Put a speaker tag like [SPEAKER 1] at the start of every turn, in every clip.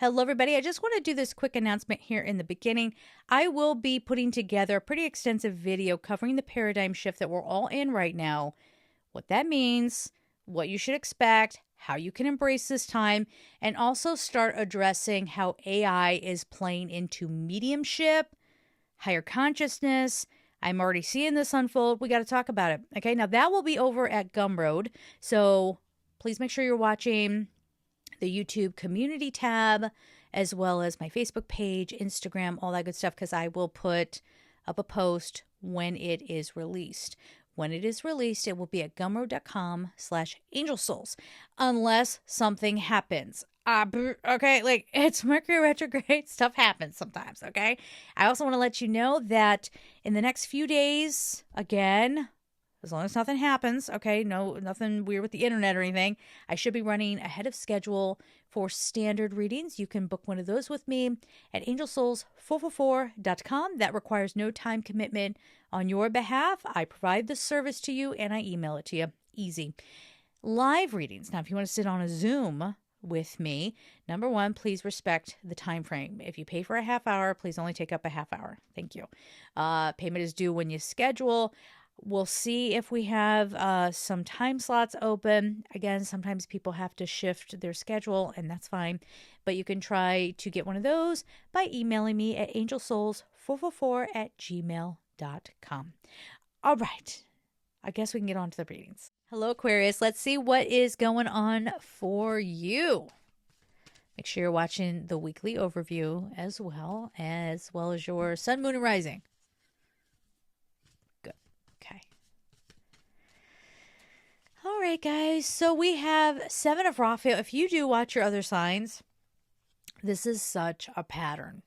[SPEAKER 1] Hello, everybody. I just want to do this quick announcement here in the beginning. I will be putting together a pretty extensive video covering the paradigm shift that we're all in right now, what that means, what you should expect, how you can embrace this time, and also start addressing how AI is playing into mediumship, higher consciousness. I'm already seeing this unfold. We got to talk about it. Okay, now that will be over at Gumroad. So please make sure you're watching the YouTube community tab, as well as my Facebook page, Instagram, all that good stuff, because I will put up a post when it is released. When it is released, it will be at gumroad.com/angelsouls, unless something happens. Okay, like it's Mercury retrograde, stuff happens sometimes, okay? I also want to let you know that in the next few days, again, as long as nothing happens, okay, no, nothing weird with the internet or anything, I should be running ahead of schedule for standard readings. You can book one of those with me at angelsouls444.com. That requires no time commitment on your behalf. I provide the service to you and I email it to you. Easy. Live readings. Now, if you want to sit on a Zoom with me, number one, please respect the time frame. If you pay for a half hour, please only take up a half hour. Thank you. Payment is due when you schedule. We'll see if we have some time slots open. Again, sometimes people have to shift their schedule, and that's fine. But you can try to get one of those by emailing me at angelsouls444@gmail.com. All right. I guess we can get on to the readings. Hello, Aquarius. Let's see what is going on for you. Make sure you're watching the weekly overview as well as your sun, moon, and rising. Okay. All right, guys. So we have Seven of Raphael. If you do watch your other signs, this is such a pattern.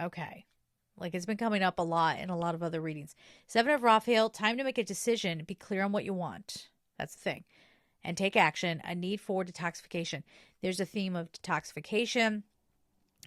[SPEAKER 1] Okay. Like it's been coming up a lot in a lot of other readings. Seven of Raphael, time to make a decision. Be clear on what you want. That's the thing. And take action. A need for detoxification. There's a theme of detoxification.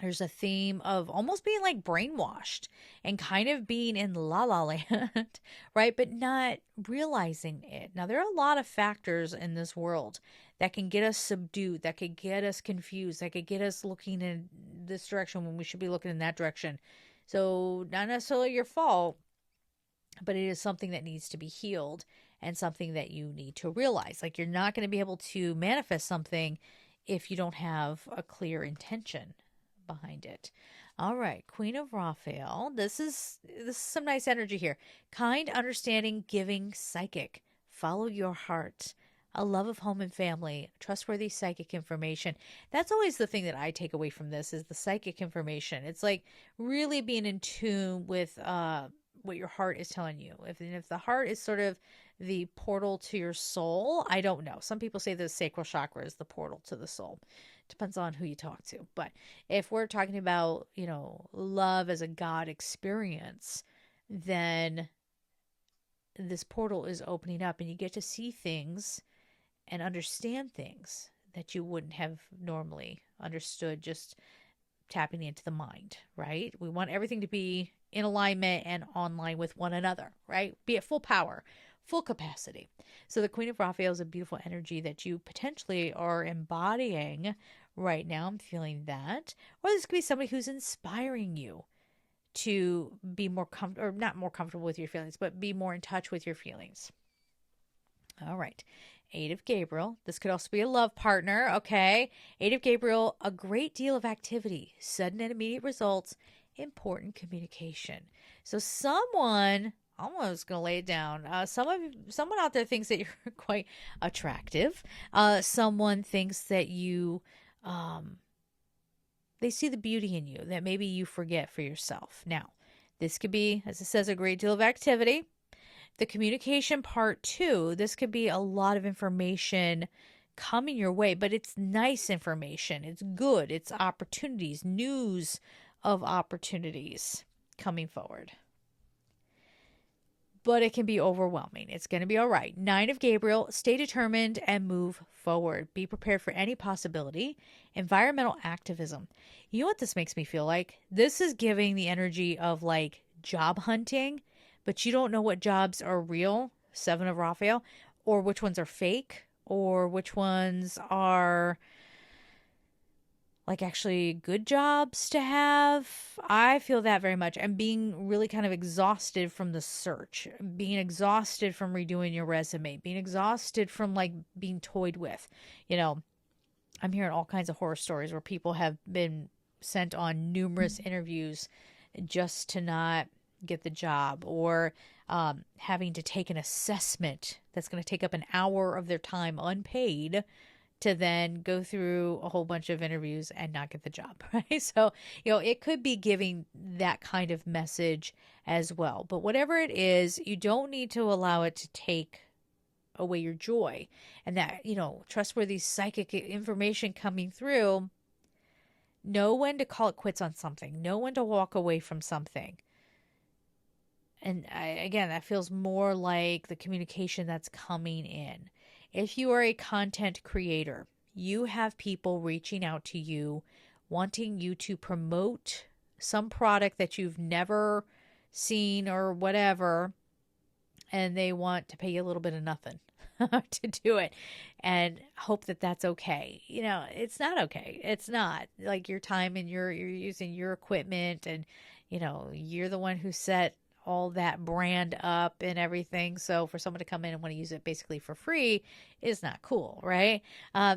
[SPEAKER 1] There's a theme of almost being like brainwashed and kind of being in la la land, right? But not realizing it. Now, there are a lot of factors in this world that can get us subdued, that could get us confused, that could get us looking in this direction when we should be looking in that direction. So, not necessarily your fault, but it is something that needs to be healed and something that you need to realize. Like, you're not going to be able to manifest something if you don't have a clear intention behind it. All right, Queen of Raphael. This is some nice energy here. Kind, understanding, giving, psychic. Follow your heart. A love of home and family. Trustworthy psychic information. That's always the thing that I take away from this is the psychic information. It's like really being in tune with what your heart is telling you. If the heart is sort of the portal to your soul, I don't know. Some people say the sacral chakra is the portal to the soul. Depends on who you talk to. But if we're talking about, love as a God experience, then this portal is opening up and you get to see things and understand things that you wouldn't have normally understood just tapping into the mind, right? We want everything to be in alignment and online with one another, right? Be at full power, full capacity. So the Queen of Raphael is a beautiful energy that you potentially are embodying right now. I'm feeling that. Or this could be somebody who's inspiring you to be more comfortable, or not more comfortable with your feelings, but be more in touch with your feelings. All right. Eight of Gabriel. This could also be a love partner, okay? Eight of Gabriel, a great deal of activity, sudden and immediate results, important communication. So someone, almost going to lay it down, someone out there thinks that you're quite attractive. Someone thinks that you, they see the beauty in you that maybe you forget for yourself. Now, this could be, as it says, a great deal of activity. The communication part too, this could be a lot of information coming your way, but it's nice information. It's good. It's opportunities, news of opportunities coming forward. But it can be overwhelming. It's going to be all right. Nine of Gabriel, stay determined and move forward. Be prepared for any possibility. Environmental activism. You know what this makes me feel like? This is giving the energy of like job hunting, but you don't know what jobs are real, Seven of Raphael, or which ones are fake, or which ones are like actually good jobs to have. I feel that very much. And being really kind of exhausted from the search, being exhausted from redoing your resume, being exhausted from like being toyed with. You know, I'm hearing all kinds of horror stories where people have been sent on numerous interviews just to not get the job, or having to take an assessment that's going to take up an hour of their time unpaid to then go through a whole bunch of interviews and not get the job, right? So, you know, it could be giving that kind of message as well. But whatever it is, you don't need to allow it to take away your joy. And that, you know, trustworthy psychic information coming through, know when to call it quits on something, know when to walk away from something. And again, that feels more like the communication that's coming in. If you are a content creator, you have people reaching out to you, wanting you to promote some product that you've never seen or whatever, and they want to pay you a little bit of nothing to do it, and hope that that's okay. You know, it's not okay. It's not. Like, your time, and you're using your equipment, and you know, you're the one who set all that brand up and everything. So for someone to come in and want to use it basically for free is not cool, right?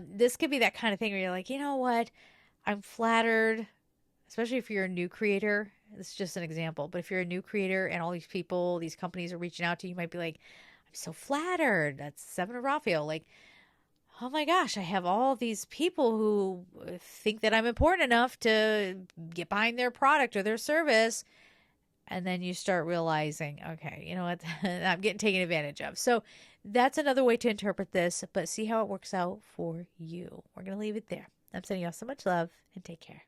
[SPEAKER 1] This could be that kind of thing where you're like, you know what? I'm flattered, especially if you're a new creator. This is just an example, but if you're a new creator and all these people, these companies are reaching out to you, you might be like, I'm so flattered. That's Seven of Raphael. Like, oh my gosh, I have all these people who think that I'm important enough to get behind their product or their service. And then you start realizing, okay, you know what, I'm getting taken advantage of. So that's another way to interpret this, but see how it works out for you. We're going to leave it there. I'm sending you all so much love, and take care.